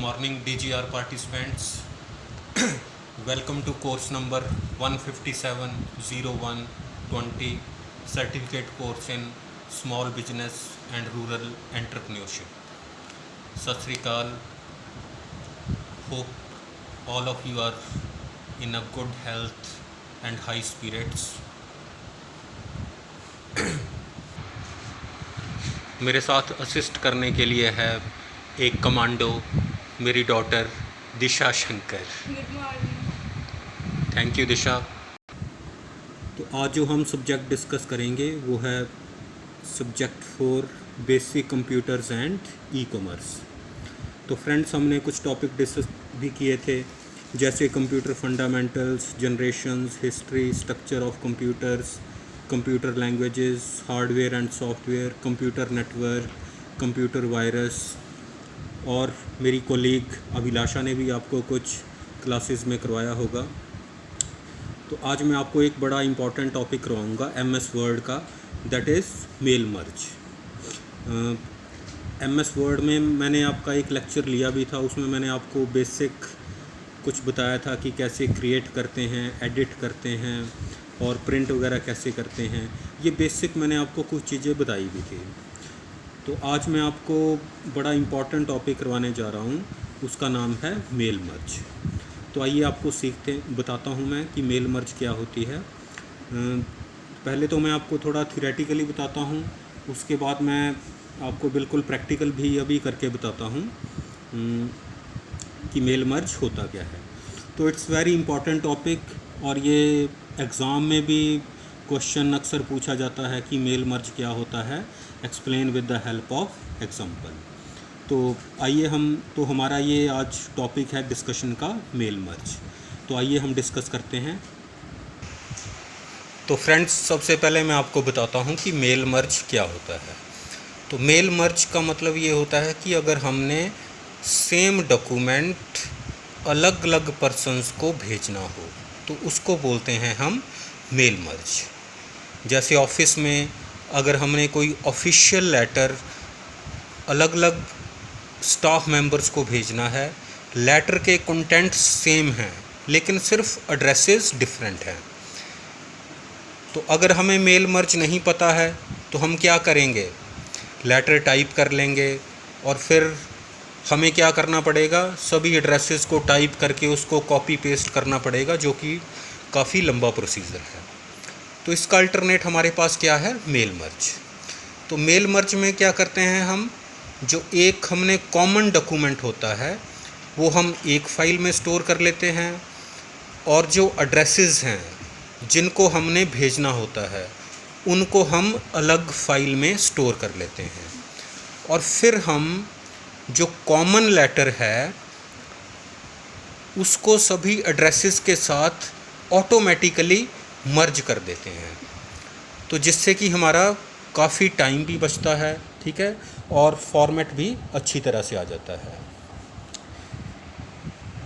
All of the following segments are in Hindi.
morning DGR participants. Welcome to course number 1570120 certificate course in small business and rural entrepreneurship. Sat Sri Akal. Hope all of you are in a good health and high spirits. मेरे साथ असिस्ट करने के लिए है एक कमांडो, मेरी daughter Disha Shankar. Good morning. Thank you Disha. तो आज जो हम सब्जेक्ट डिस्कस करेंगे वो है subject 4 basic computers and e commerce. तो फ्रेंड्स, हमने कुछ टॉपिक डिस्कस भी किए थे, जैसे computer fundamentals, generations, history, structure of computers, computer languages, hardware and software, computer network, computer virus. और मेरी कोलीग अभिलाषा ने भी आपको कुछ क्लासेस में करवाया होगा। तो आज मैं आपको एक बड़ा इम्पॉर्टेंट टॉपिक करवाऊँगा MS वर्ड का, that is mail merge. MS word में मैंने आपका एक लेक्चर लिया भी था, उसमें मैंने आपको बेसिक कुछ बताया था कि कैसे क्रिएट करते हैं, एडिट करते हैं और प्रिंट वगैरह कैसे करते हैं। ये बेसिक मैंने आपको कुछ चीज़ें बताई भी थी। तो आज मैं आपको बड़ा इम्पॉर्टेंट टॉपिक करवाने जा रहा हूँ, उसका नाम है मेल मर्ज। तो आइए आपको बताता हूँ मैं कि मेल मर्ज क्या होती है। पहले तो मैं आपको थोड़ा थियोरेटिकली बताता हूँ, उसके बाद मैं आपको बिल्कुल प्रैक्टिकल भी अभी करके बताता हूँ कि मेल मर्ज होता क्या है। तो इट्स वेरी इम्पॉर्टेंट टॉपिक, और ये एग्ज़ाम में भी क्वेश्चन अक्सर पूछा जाता है कि मेल मर्ज क्या होता है, explain with the help of example. तो आइए हमारा ये आज टॉपिक है डिस्कशन का मेल मर्ज। तो आइए हम डिस्कस करते हैं। तो फ्रेंड्स, सबसे पहले मैं आपको बताता हूँ कि मेल मर्ज क्या होता है। तो मेल मर्ज का मतलब ये होता है कि अगर हमने सेम डॉक्यूमेंट अलग अलग पर्सन्स को भेजना हो तो उसको बोलते हैं हम मेल मर्ज। जैसे ऑफिस में अगर हमने कोई ऑफिशियल लेटर अलग अलग स्टाफ मेंबर्स को भेजना है, लेटर के कंटेंट्स सेम हैं लेकिन सिर्फ एड्रेसेस डिफरेंट हैं। तो अगर हमें मेल मर्ज नहीं पता है तो हम क्या करेंगे, लेटर टाइप कर लेंगे और फिर हमें क्या करना पड़ेगा, सभी एड्रेसेस को टाइप करके उसको कॉपी पेस्ट करना पड़ेगा, जो कि काफ़ी लंबा प्रोसीजर है। तो इसका अल्टरनेट हमारे पास क्या है, मेल मर्ज। तो मेल मर्ज में क्या करते हैं हम, जो एक हमने कॉमन डॉक्यूमेंट होता है वो हम एक फ़ाइल में स्टोर कर लेते हैं, और जो एड्रेसेस हैं जिनको हमने भेजना होता है उनको हम अलग फ़ाइल में स्टोर कर लेते हैं। और फिर हम जो कॉमन लेटर है उसको सभी एड्रेसेस के साथ ऑटोमेटिकली मर्ज कर देते हैं, तो जिससे कि हमारा काफ़ी टाइम भी बचता है, ठीक है, और फॉर्मेट भी अच्छी तरह से आ जाता है।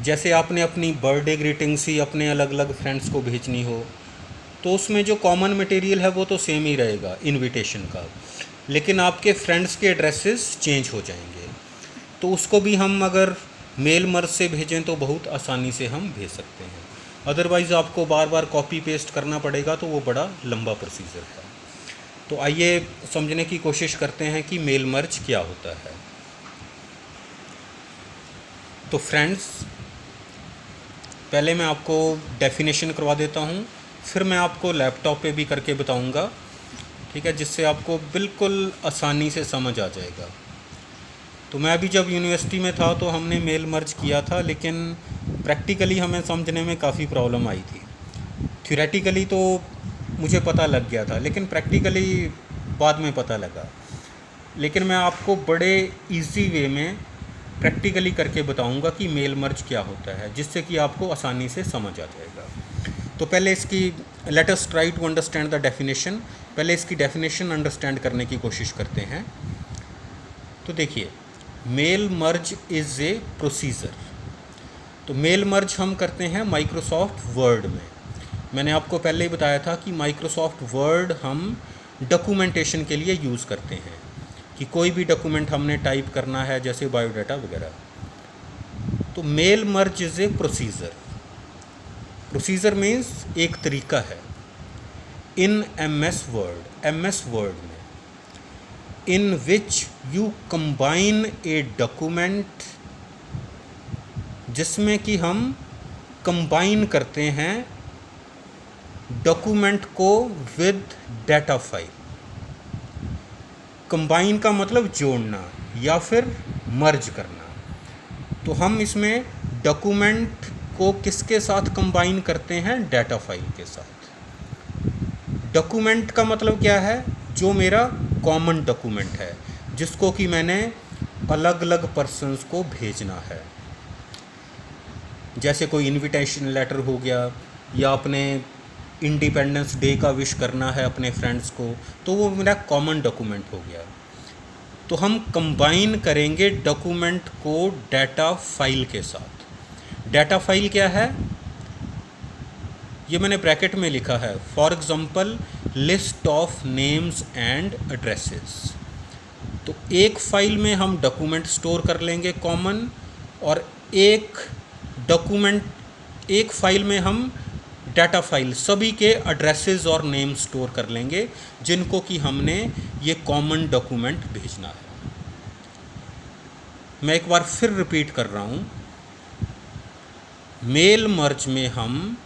जैसे आपने अपनी बर्थडे ग्रीटिंग्स ही अपने अलग अलग फ्रेंड्स को भेजनी हो तो उसमें जो कॉमन मटेरियल है वो तो सेम ही रहेगा इनविटेशन का, लेकिन आपके फ्रेंड्स के एड्रेसेस चेंज हो जाएंगे। तो उसको भी हम अगर मेल मर्ज से भेजें तो बहुत आसानी से हम भेज सकते हैं। अदरवाइज़ आपको बार बार कॉपी पेस्ट करना पड़ेगा, तो वो बड़ा लंबा प्रोसीजर है। तो आइए समझने की कोशिश करते हैं कि मेल मर्ज क्या होता है। तो फ्रेंड्स, पहले मैं आपको डेफिनेशन करवा देता हूँ, फिर मैं आपको लैपटॉप पे भी करके बताऊँगा, ठीक है, जिससे आपको बिल्कुल आसानी से समझ आ जाएगा। तो मैं अभी जब यूनिवर्सिटी में था तो हमने मेल मर्ज किया था, लेकिन प्रैक्टिकली हमें समझने में काफ़ी प्रॉब्लम आई थी। थ्योरेटिकली तो मुझे पता लग गया था, लेकिन प्रैक्टिकली बाद में पता लगा। लेकिन मैं आपको बड़े इजी वे में प्रैक्टिकली करके बताऊंगा कि मेल मर्ज क्या होता है, जिससे कि आपको आसानी से समझ आ जाएगा। तो पहले इसकी let us try to understand the definition. पहले इसकी डेफिनेशन अंडरस्टैंड करने की कोशिश करते हैं। तो देखिए, mail merge is a procedure. तो मेल मर्ज हम करते हैं माइक्रोसॉफ्ट वर्ड में। मैंने आपको पहले ही बताया था कि माइक्रोसॉफ्ट वर्ड हम डॉक्यूमेंटेशन के लिए यूज़ करते हैं, कि कोई भी डॉक्यूमेंट हमने टाइप करना है, जैसे बायोडाटा वगैरह। तो mail merge is a procedure. Procedure means एक तरीका है इन एमएस वर्ड में, in which you combine a document, जिसमें कि हम कंबाइन करते हैं डॉक्यूमेंट को विद डाटा फाइल। कंबाइन का मतलब जोड़ना या फिर मर्ज करना। तो हम इसमें डॉक्यूमेंट को किसके साथ कंबाइन करते हैं? डाटा फाइल के साथ। डॉक्यूमेंट का मतलब क्या है? जो मेरा कॉमन डॉक्यूमेंट है, जिसको कि मैंने अलग अलग पर्सन्स को भेजना है। जैसे कोई इनविटेशन लेटर हो गया, या अपने इंडिपेंडेंस डे का विश करना है अपने फ्रेंड्स को, तो वो मेरा कॉमन डॉक्यूमेंट हो गया। तो हम कंबाइन करेंगे डॉक्यूमेंट को डाटा फाइल के साथ। डाटा फाइल क्या है? ये मैंने ब्रैकेट में लिखा है, for example list of names and addresses. तो एक फाइल में हम डॉक्यूमेंट स्टोर कर लेंगे कॉमन, और एक फाइल में हम डाटा फाइल सभी के एड्रेसेस और नेम स्टोर कर लेंगे, जिनको कि हमने ये कॉमन डॉक्यूमेंट भेजना है। मैं एक बार फिर रिपीट कर रहा हूँ, मेल मर्ज में हम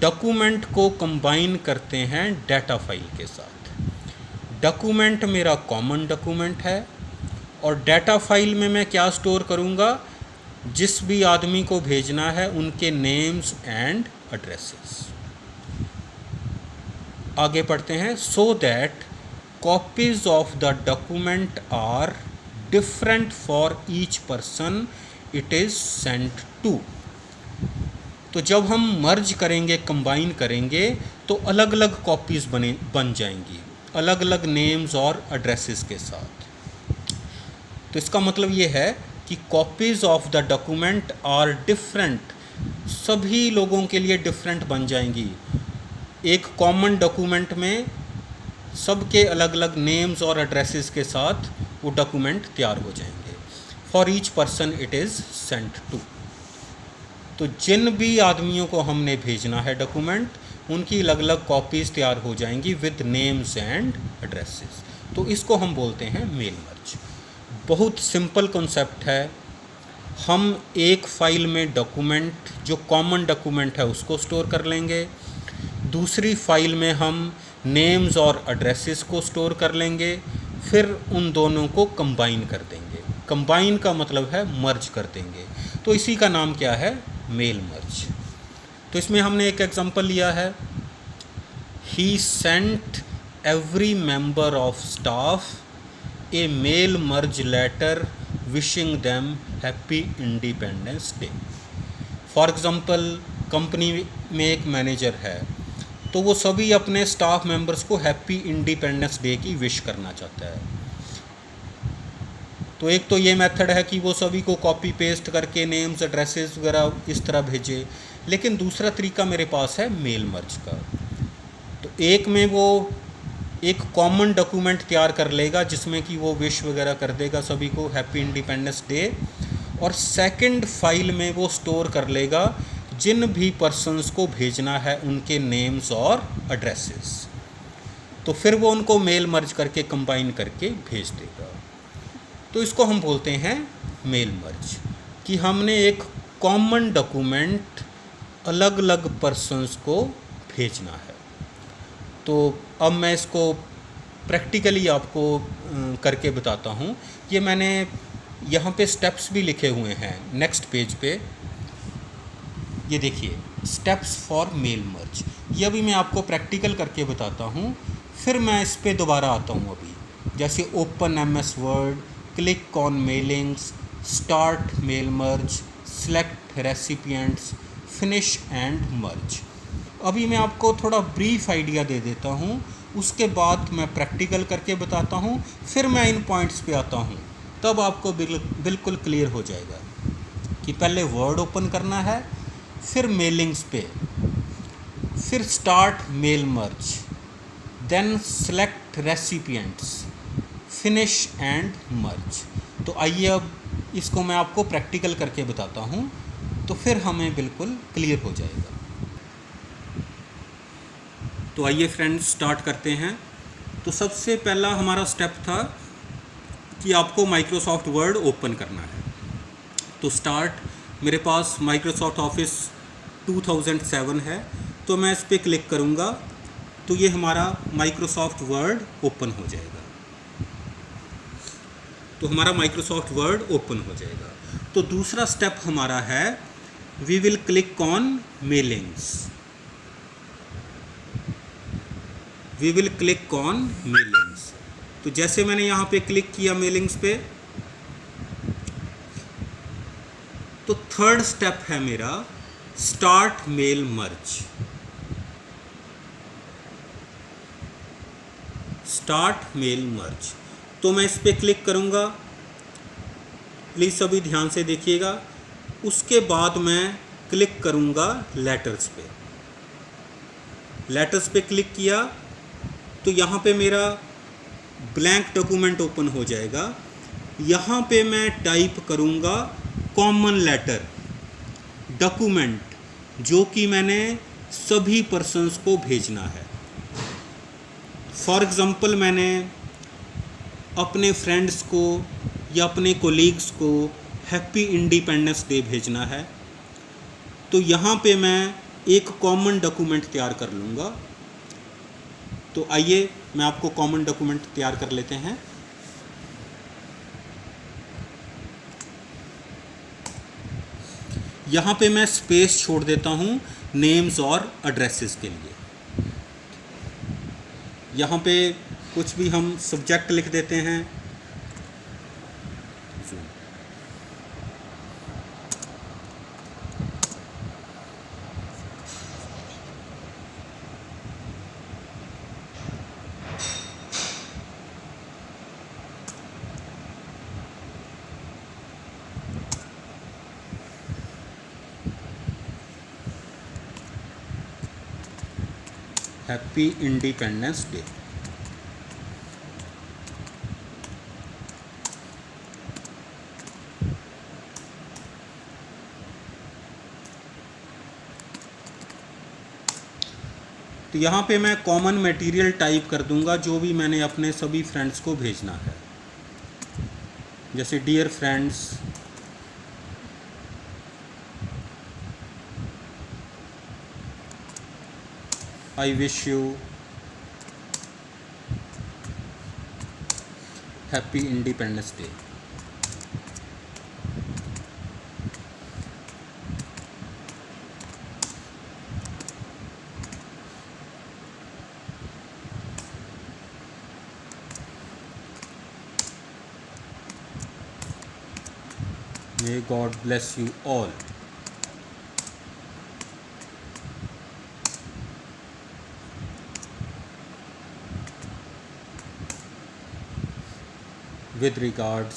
डॉक्यूमेंट को कंबाइन करते हैं डाटा फाइल के साथ। डॉक्यूमेंट मेरा कॉमन डॉक्यूमेंट है, और डाटा फाइल में मैं क्या स्टोर करूँगा? जिस भी आदमी को भेजना है उनके नेम्स एंड एड्रेसेस। आगे पढ़ते हैं। So that copies of the document are different for each person it is sent to. तो जब हम मर्ज करेंगे, कंबाइन करेंगे, तो अलग अलग कॉपीज़ बन जाएंगी, अलग अलग नेम्स और एड्रेसेस के साथ। तो इसका मतलब ये है कि copies of the document are different, सभी लोगों के लिए डिफरेंट बन जाएंगी। एक कॉमन डॉक्यूमेंट में सबके अलग अलग नेम्स और एड्रेसेस के साथ वो डॉक्यूमेंट तैयार हो जाएंगे। For each person it is sent to. तो जिन भी आदमियों को हमने भेजना है डॉक्यूमेंट, उनकी अलग अलग कॉपीज़ तैयार हो जाएंगी विद नेम्स एंड एड्रेसेस। तो इसको हम बोलते हैं मेल मर्ज। बहुत सिंपल कॉन्सेप्ट है। हम एक फ़ाइल में डॉक्यूमेंट, जो कॉमन डॉक्यूमेंट है, उसको स्टोर कर लेंगे। दूसरी फ़ाइल में हम नेम्स और एड्रेसेस को स्टोर कर लेंगे, फिर उन दोनों को कंबाइन कर देंगे। कंबाइन का मतलब है मर्ज कर देंगे। तो इसी का नाम क्या है? Mail merge. तो इसमें हमने एक एग्जांपल लिया है, he sent every member of staff a mail merge letter wishing them happy Independence Day. For example company में एक मैनेजर है, तो वो सभी अपने स्टाफ मेंबर्स को हैप्पी इंडिपेंडेंस डे की विश करना चाहता है। तो एक तो ये मेथड है कि वो सभी को कॉपी पेस्ट करके नेम्स एड्रेसेस वगैरह इस तरह भेजे, लेकिन दूसरा तरीका मेरे पास है मेल मर्ज का। तो एक में वो एक कॉमन डॉक्यूमेंट तैयार कर लेगा, जिसमें कि वो विश वगैरह कर देगा सभी को हैप्पी इंडिपेंडेंस डे, और सेकंड फाइल में वो स्टोर कर लेगा जिन भी पर्सन्स को भेजना है उनके नेम्स और एड्रेसेस। तो फिर वो उनको मेल मर्ज करके कंबाइन करके भेज देगा। तो इसको हम बोलते हैं मेल मर्ज, कि हमने एक कॉमन डॉक्यूमेंट अलग अलग पर्सन्स को भेजना है। तो अब मैं इसको प्रैक्टिकली आपको करके बताता हूँ। ये मैंने यहाँ पे स्टेप्स भी लिखे हुए हैं नेक्स्ट पेज पे। ये देखिए, स्टेप्स फॉर मेल मर्ज। ये अभी मैं आपको प्रैक्टिकल करके बताता हूँ, फिर मैं इस पे दोबारा आता हूँ। अभी जैसे open MS Word, click on mailings, start mail merge, select recipients, finish and merge. अभी मैं आपको थोड़ा ब्रीफ आइडिया दे देता हूँ, उसके बाद मैं प्रैक्टिकल करके बताता हूँ, फिर मैं इन पॉइंट्स पे आता हूँ। तब आपको बिल्कुल क्लियर हो जाएगा कि पहले वर्ड ओपन करना है, फिर मेलिंग्स पे, फिर start mail merge, then select recipients, finish and merge. तो आइए अब इसको मैं आपको प्रैक्टिकल करके बताता हूँ, तो फिर हमें बिल्कुल क्लियर हो जाएगा। तो आइए फ्रेंड्स स्टार्ट करते हैं। तो सबसे पहला हमारा स्टेप था कि आपको माइक्रोसॉफ्ट वर्ड ओपन करना है। तो स्टार्ट, मेरे पास माइक्रोसॉफ्ट ऑफिस 2007 है, तो मैं इस पर क्लिक करूँगा तो ये हमारा माइक्रोसॉफ्ट वर्ड ओपन हो जाएगा। तो हमारा माइक्रोसॉफ्ट वर्ड ओपन हो जाएगा। तो दूसरा स्टेप हमारा है we will click on mailings. We will click on mailings. तो जैसे मैंने यहाँ पे क्लिक किया मेलिंग्स पे, तो थर्ड स्टेप है मेरा start mail merge. Start mail merge, तो मैं इस पर क्लिक करूँगा। प्लीज़ सभी ध्यान से देखिएगा। उसके बाद मैं क्लिक करूँगा लेटर्स पे। लेटर्स पे क्लिक किया तो यहाँ पे मेरा ब्लैंक डॉक्यूमेंट ओपन हो जाएगा। यहाँ पे मैं टाइप करूँगा कॉमन लेटर डॉक्यूमेंट, जो कि मैंने सभी पर्सन्स को भेजना है। फॉर एग्ज़ाम्पल मैंने अपने फ्रेंड्स को या अपने कोलीग्स को हैप्पी इंडिपेंडेंस डे भेजना है, तो यहाँ पे मैं एक कॉमन डॉक्यूमेंट तैयार कर लूँगा। तो आइए मैं आपको कॉमन डॉक्यूमेंट तैयार कर लेते हैं। यहाँ पे मैं स्पेस छोड़ देता हूँ नेम्स और एड्रेसेस के लिए। यहाँ पे कुछ भी हम सब्जेक्ट लिख देते हैं। Happy Independence day. तो यहाँ पे मैं कॉमन मटेरियल टाइप कर दूंगा, जो भी मैंने अपने सभी फ्रेंड्स को भेजना है। जैसे dear friends, I wish you happy Independence Day. May God bless you all. With regards,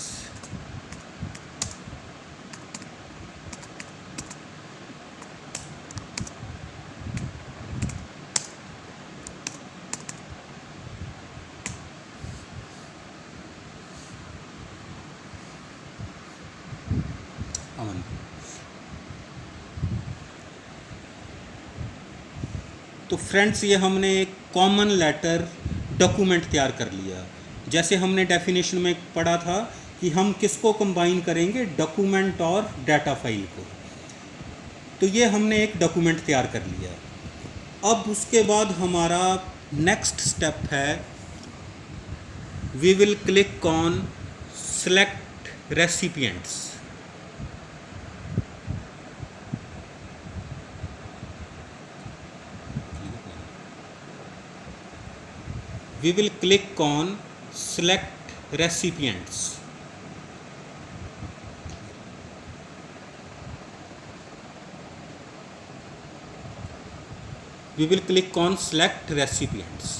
Aman. तो फ्रेंड्स, ये हमने एक कॉमन लेटर डॉक्यूमेंट तैयार कर लिया। जैसे हमने डेफिनेशन में पढ़ा था कि हम किसको कंबाइन करेंगे, डॉक्यूमेंट और डाटा फाइल को। तो ये हमने एक डॉक्यूमेंट तैयार कर लिया। अब उसके बाद हमारा नेक्स्ट स्टेप है we will click on select recipients. We will click on select recipients. We will click on select recipients.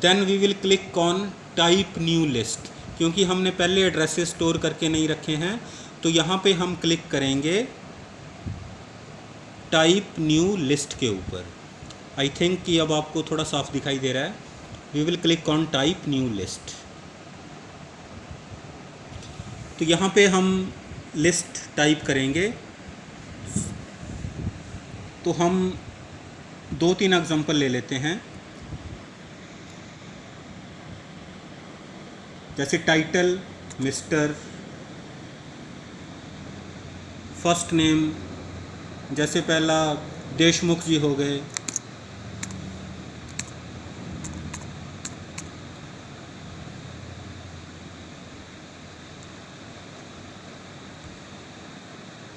Then we will click on type new list, क्योंकि हमने पहले एड्रेसेस स्टोर करके नहीं रखे हैं, तो यहाँ पे हम क्लिक करेंगे टाइप न्यू लिस्ट के ऊपर। आई थिंक कि अब आपको थोड़ा साफ दिखाई दे रहा है। We will click on type new list. तो यहाँ पे हम लिस्ट टाइप करेंगे। तो हम 2-3 एग्जांपल ले लेते हैं। जैसे टाइटल मिस्टर, फर्स्ट नेम जैसे पहला देशमुख जी हो गए,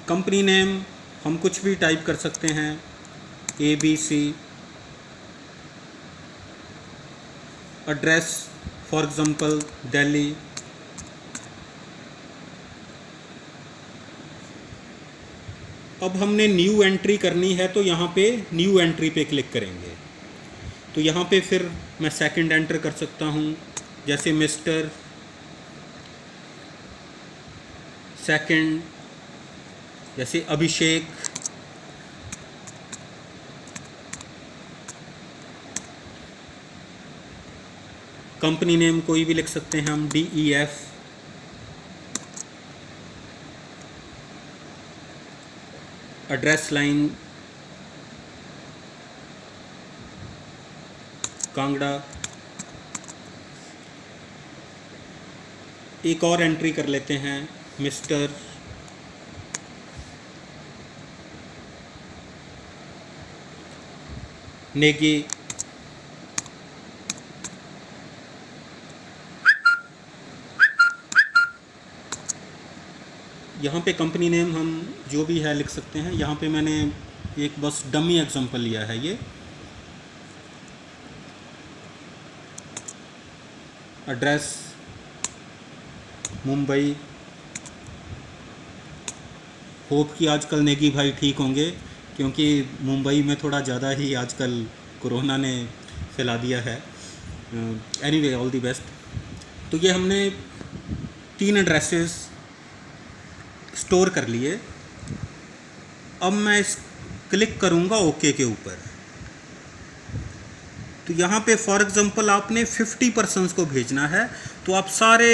कंपनी नेम हम कुछ भी टाइप कर सकते हैं, ABC, address for example Delhi, अब हमने न्यू एंट्री करनी है तो यहाँ पे न्यू एंट्री पे क्लिक करेंगे। तो यहाँ पे फिर मैं सेकंड एंटर कर सकता हूँ, जैसे मिस्टर सेकंड, जैसे अभिषेक, कंपनी नेम कोई भी लिख सकते हैं हम, DEF, एड्रेस लाइन कांगड़ा। एक और एंट्री कर लेते हैं, मिस्टर नेगी, यहाँ पे कंपनी नेम हम जो भी है लिख सकते हैं। यहाँ पे मैंने एक बस डमी एग्जांपल लिया है ये। एड्रेस मुंबई। होप कि आजकल नेगी भाई ठीक होंगे, क्योंकि मुंबई में थोड़ा ज़्यादा ही आजकल कोरोना ने फैला दिया है। Anyway all the best. तो ये हमने 3 एड्रेसेस स्टोर कर लिए। अब मैं इस क्लिक करूँगा ओके के ऊपर। तो यहाँ पे फॉर एग्जांपल आपने 50 पर्सन्स को भेजना है, तो आप सारे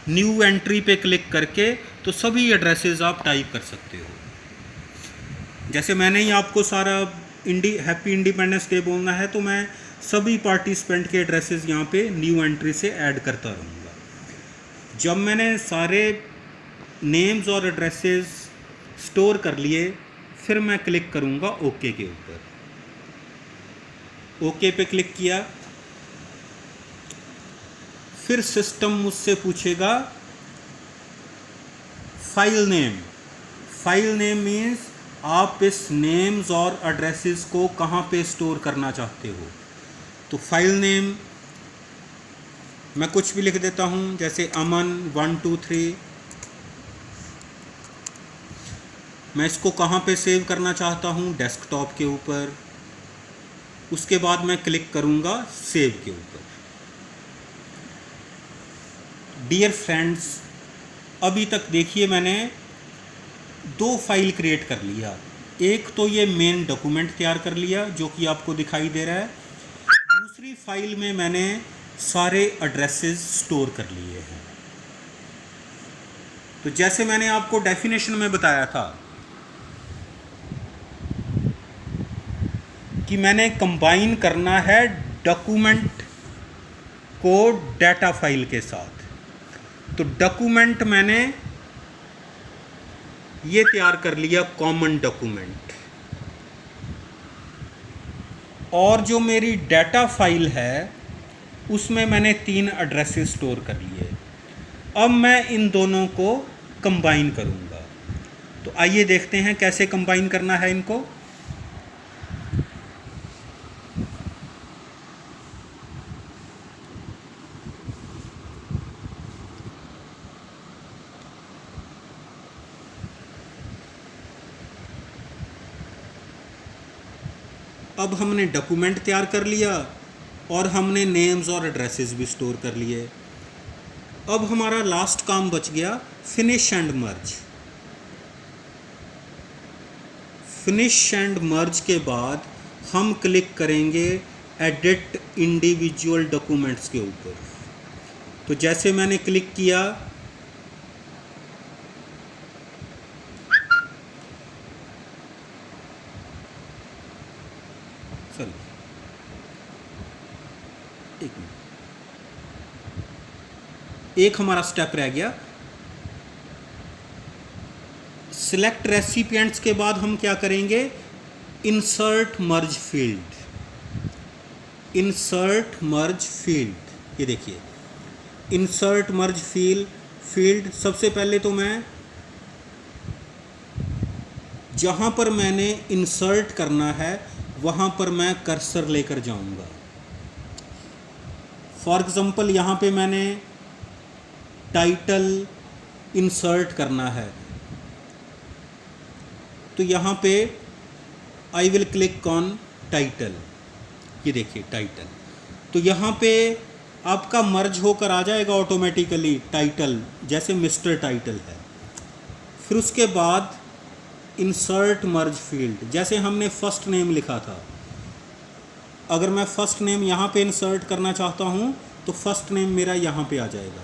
न्यू एंट्री पे क्लिक करके तो सभी एड्रेसेस आप टाइप कर सकते हो। जैसे मैंने ही आपको सारा हैप्पी इंडिपेंडेंस डे बोलना है, तो मैं सभी पार्टिसिपेंट के एड्रेसेस यहाँ पे न्यू एंट्री से ऐड करता रहूँगा। जब मैंने सारे नेम्स और एड्रेसेस स्टोर कर लिए, फिर मैं क्लिक करूँगा ओके के ऊपर। ओके पे क्लिक किया, फिर सिस्टम मुझसे पूछेगा file name. File name means आप इस नेम्स और एड्रेसेस को कहाँ पे स्टोर करना चाहते हो। तो फाइल नेम मैं कुछ भी लिख देता हूँ, जैसे अमन 1 2 3। मैं इसको कहाँ पे सेव करना चाहता हूँ, डेस्कटॉप के ऊपर। उसके बाद मैं क्लिक करूँगा सेव के ऊपर। डियर फ्रेंड्स, अभी तक देखिए मैंने 2 फाइल क्रिएट कर लिया। एक तो ये मेन डॉक्यूमेंट तैयार कर लिया जो कि आपको दिखाई दे रहा है। दूसरी फाइल में मैंने सारे एड्रेसेस स्टोर कर लिए हैं। तो जैसे मैंने आपको डेफिनेशन में बताया था कि मैंने कंबाइन करना है डॉक्यूमेंट को डाटा फाइल के साथ। तो डॉक्यूमेंट मैंने ये तैयार कर लिया, कॉमन डॉक्यूमेंट। और जो मेरी डाटा फाइल है उसमें मैंने 3 एड्रेसेस स्टोर कर लिए। अब मैं इन दोनों को कंबाइन करूँगा। तो आइए देखते हैं कैसे कंबाइन करना है इनको। अब हमने डॉक्यूमेंट तैयार कर लिया और हमने नेम्स और एड्रेसेस भी स्टोर कर लिए। अब हमारा लास्ट काम बच गया, finish and merge. Finish and मर्ज के बाद हम क्लिक करेंगे एडिट इंडिविजुअल डॉक्यूमेंट्स के ऊपर। तो जैसे मैंने क्लिक किया, सॉरी एक मिनट, एक हमारा स्टेप रह गया। सिलेक्ट रेसिपिएंट्स के बाद हम क्या करेंगे, इंसर्ट मर्ज फील्ड। इंसर्ट मर्ज फील्ड, ये देखिए इंसर्ट मर्ज फील्ड। सबसे पहले तो मैं जहाँ पर मैंने इंसर्ट करना है वहाँ पर मैं कर्सर लेकर जाऊँगा। फॉर एग्ज़ाम्पल यहाँ पे मैंने टाइटल इंसर्ट करना है, तो यहाँ पे आई विल क्लिक ऑन टाइटल। ये देखिए टाइटल, तो यहाँ पे आपका मर्ज होकर आ जाएगा ऑटोमेटिकली टाइटल, जैसे मिस्टर टाइटल है। फिर उसके बाद इंसर्ट मर्ज फील्ड, जैसे हमने फर्स्ट नेम लिखा था, अगर मैं फर्स्ट नेम यहाँ पे इंसर्ट करना चाहता हूँ तो फर्स्ट नेम मेरा यहाँ पे आ जाएगा।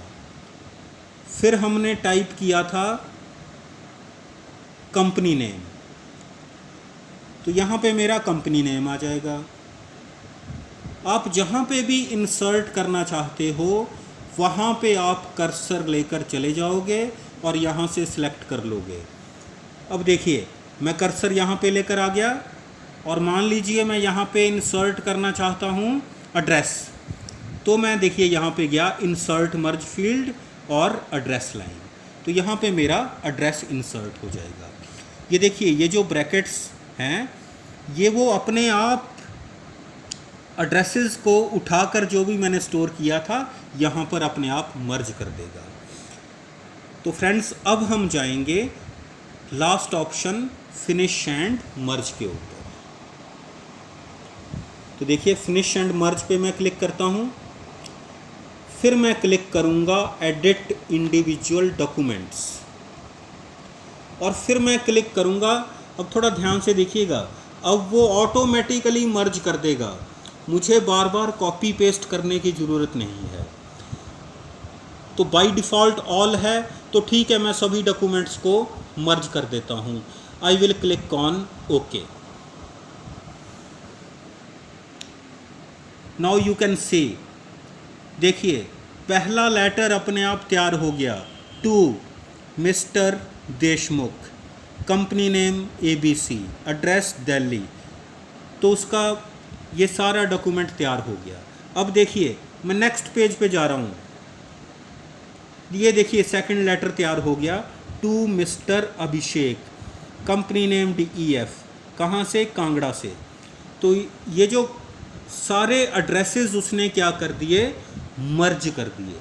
फिर हमने टाइप किया था कंपनी नेम, तो यहाँ पे मेरा कंपनी नेम आ जाएगा। आप जहाँ पे भी इंसर्ट करना चाहते हो वहाँ पे आप कर्सर लेकर चले जाओगे और यहाँ से सिलेक्ट कर लोगे। अब देखिए मैं कर्सर यहाँ पे लेकर आ गया और मान लीजिए मैं यहाँ पे इंसर्ट करना चाहता हूँ एड्रेस, तो मैं देखिए यहाँ पे गया इंसर्ट मर्ज फील्ड और एड्रेस लाइन, तो यहाँ पे मेरा एड्रेस इंसर्ट हो जाएगा। ये देखिए ये जो ब्रैकेट्स हैं ये वो अपने आप एड्रेसेस को उठाकर जो भी मैंने स्टोर किया था यहाँ पर अपने आप मर्ज कर देगा। तो फ्रेंड्स अब हम जाएंगे लास्ट ऑप्शन फिनिश एंड मर्ज के ऊपर। तो देखिए फिनिश एंड मर्ज पे मैं क्लिक करता हूँ, फिर मैं क्लिक करूँगा एडिट इंडिविजुअल डॉक्यूमेंट्स और फिर मैं क्लिक करूँगा। अब थोड़ा ध्यान से देखिएगा, अब वो ऑटोमेटिकली मर्ज कर देगा, मुझे बार बार कॉपी पेस्ट करने की ज़रूरत नहीं है। तो बाय डिफ़ॉल्ट ऑल है, तो ठीक है मैं सभी डॉक्यूमेंट्स को मर्ज कर देता हूँ। I will click on okay. Now you can see, देखिए पहला लेटर अपने आप तैयार हो गया, to mister Deshmukh, company name ABC, address Delhi. तो उसका ये सारा डॉक्यूमेंट तैयार हो गया। अब देखिए मैं नेक्स्ट पेज पे जा रहा हूँ, ये देखिए सेकंड लेटर तैयार हो गया, to mister Abhishek, company name DEF, कहाँ से, कांगड़ा से। तो ये जो सारे एड्रेसेस उसने क्या कर दिए, मर्ज कर दिए।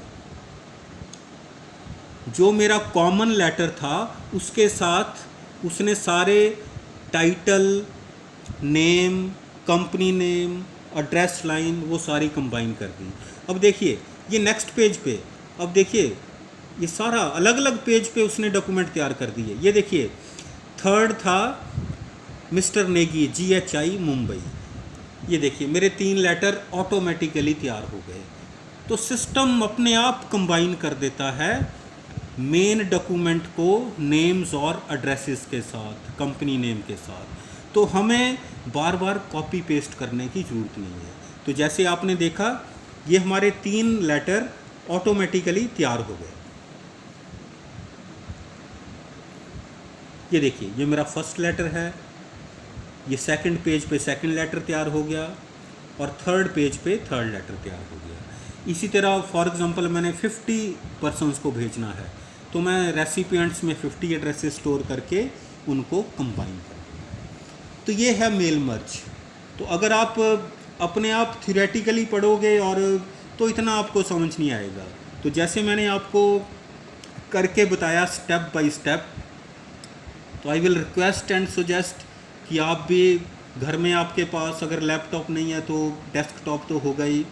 जो मेरा कॉमन लेटर था उसके साथ उसने सारे title, name, company name, address line वो सारी कंबाइन कर दी। अब देखिए ये नेक्स्ट पेज पे, अब देखिए ये सारा अलग अलग पेज पे उसने डॉक्यूमेंट तैयार कर दिए। ये देखिए थर्ड था मिस्टर नेगी GHI मुंबई। ये देखिए मेरे 3 लेटर ऑटोमेटिकली तैयार हो गए। तो सिस्टम अपने आप कंबाइन कर देता है मेन डॉक्यूमेंट को नेम्स और एड्रेसेस के साथ, कंपनी नेम के साथ। तो हमें बार बार कॉपी पेस्ट करने की ज़रूरत नहीं है। तो जैसे आपने देखा ये हमारे 3 लेटर ऑटोमेटिकली तैयार हो गए। ये देखिए ये मेरा फर्स्ट लेटर है, ये सेकंड पेज पे सेकंड लेटर तैयार हो गया और थर्ड पेज पे थर्ड लेटर तैयार हो गया। इसी तरह फॉर एग्जांपल मैंने 50 पर्सन्स को भेजना है, तो मैं रेसिपिएंट्स में 50 एड्रेसेस स्टोर करके उनको कंबाइन कर। तो ये है मेल मर्ज। तो अगर आप अपने आप थ्योरेटिकली पढ़ोगे और तो इतना आपको समझ नहीं आएगा। तो जैसे मैंने आपको करके बताया स्टेप बाय स्टेप, तो I will request and suggest कि आप भी घर में आपके पास अगर लैपटॉप नहीं है तो डेस्कटॉप तो होगा ही,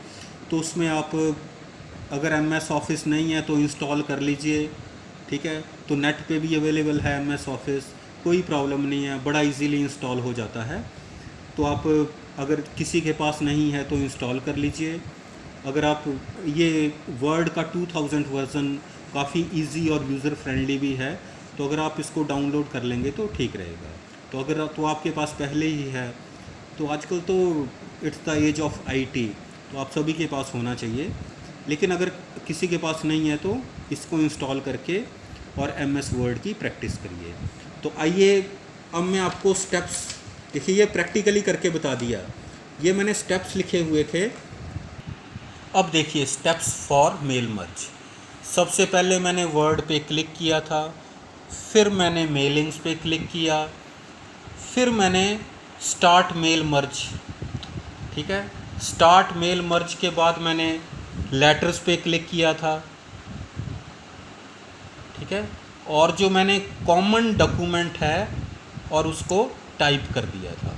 तो उसमें आप अगर MS ऑफिस नहीं है तो इंस्टॉल कर लीजिए, ठीक है। तो नेट पे भी अवेलेबल है MS ऑफिस, कोई प्रॉब्लम नहीं है, बड़ा इजीली इंस्टॉल हो जाता है। तो आप अगर किसी के पास नहीं है तो इंस्टॉल कर लीजिए। अगर आप ये वर्ड का 2000 वर्ज़न काफ़ी इजी और यूज़र फ्रेंडली भी है, तो अगर आप इसको डाउनलोड कर लेंगे तो ठीक रहेगा। तो अगर तो आपके पास पहले ही है, तो आजकल तो it's the age of IT, तो आप सभी के पास होना चाहिए। लेकिन अगर किसी के पास नहीं है तो इसको इंस्टॉल करके और एमएस वर्ड की प्रैक्टिस करिए। तो आइए अब मैं आपको स्टेप्स, देखिए ये प्रैक्टिकली करके बता दिया, ये मैंने स्टेप्स लिखे हुए थे। अब देखिए स्टेप्स फॉर मेल मर्ज। सबसे पहले मैंने वर्ड पे क्लिक किया था, फिर मैंने मेलिंग्स पे क्लिक किया, फिर मैंने स्टार्ट मेल मर्ज, ठीक है, स्टार्ट मेल मर्ज के बाद मैंने लेटर्स पे क्लिक किया था, ठीक है, और जो मैंने कॉमन डॉक्यूमेंट है और उसको टाइप कर दिया था।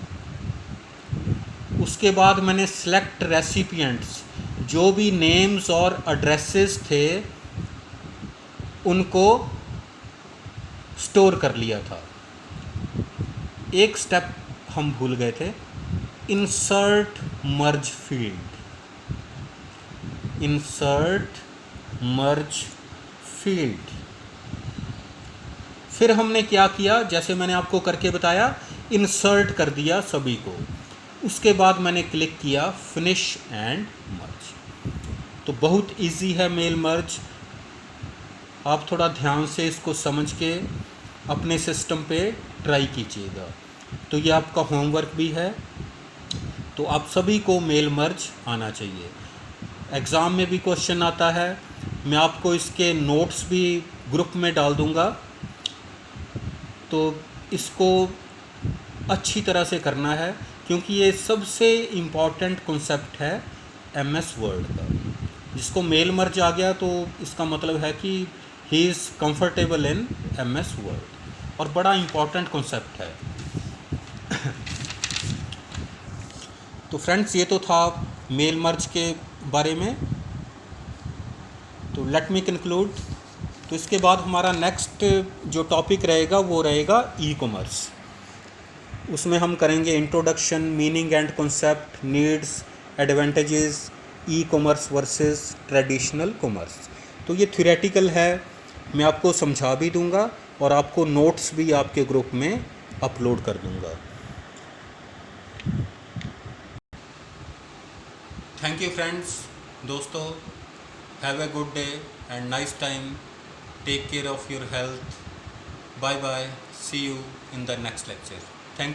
उसके बाद मैंने सेलेक्ट रेसिपिएंट्स, जो भी नेम्स और एड्रेसेस थे उनको स्टोर कर लिया था। एक स्टेप हम भूल गए थे, इंसर्ट मर्ज फील्ड, इंसर्ट मर्ज फील्ड। फिर हमने क्या किया, जैसे मैंने आपको करके बताया, इंसर्ट कर दिया सभी को। उसके बाद मैंने क्लिक किया फिनिश एंड मर्ज। तो बहुत इजी है मेल मर्ज, आप थोड़ा ध्यान से इसको समझ के अपने सिस्टम पे ट्राई कीजिएगा। तो ये आपका होमवर्क भी है, तो आप सभी को मेल मर्ज आना चाहिए। एग्ज़ाम में भी क्वेश्चन आता है, मैं आपको इसके नोट्स भी ग्रुप में डाल दूँगा, तो इसको अच्छी तरह से करना है, क्योंकि ये सबसे इम्पॉर्टेंट कॉन्सेप्ट है एमएस वर्ड का। जिसको मेल मर्ज आ गया तो इसका मतलब है कि he is comfortable in MS word, और बड़ा इम्पॉर्टेंट कॉन्सेप्ट है। तो फ्रेंड्स ये तो था मेल मर्ज के बारे में। तो लेट मी कंक्लूड। तो इसके बाद हमारा नेक्स्ट जो टॉपिक रहेगा वो रहेगा ई कॉमर्स। उसमें हम करेंगे introduction, meaning and concept, needs, advantages, e commerce versus traditional commerce. तो ये थ्योरेटिकल है, मैं आपको समझा भी दूंगा और आपको नोट्स भी आपके ग्रुप में अपलोड कर दूंगा। थैंक यू फ्रेंड्स, दोस्तों, have a good day and nice time, take care of your health, bye bye, see you in the next lecture.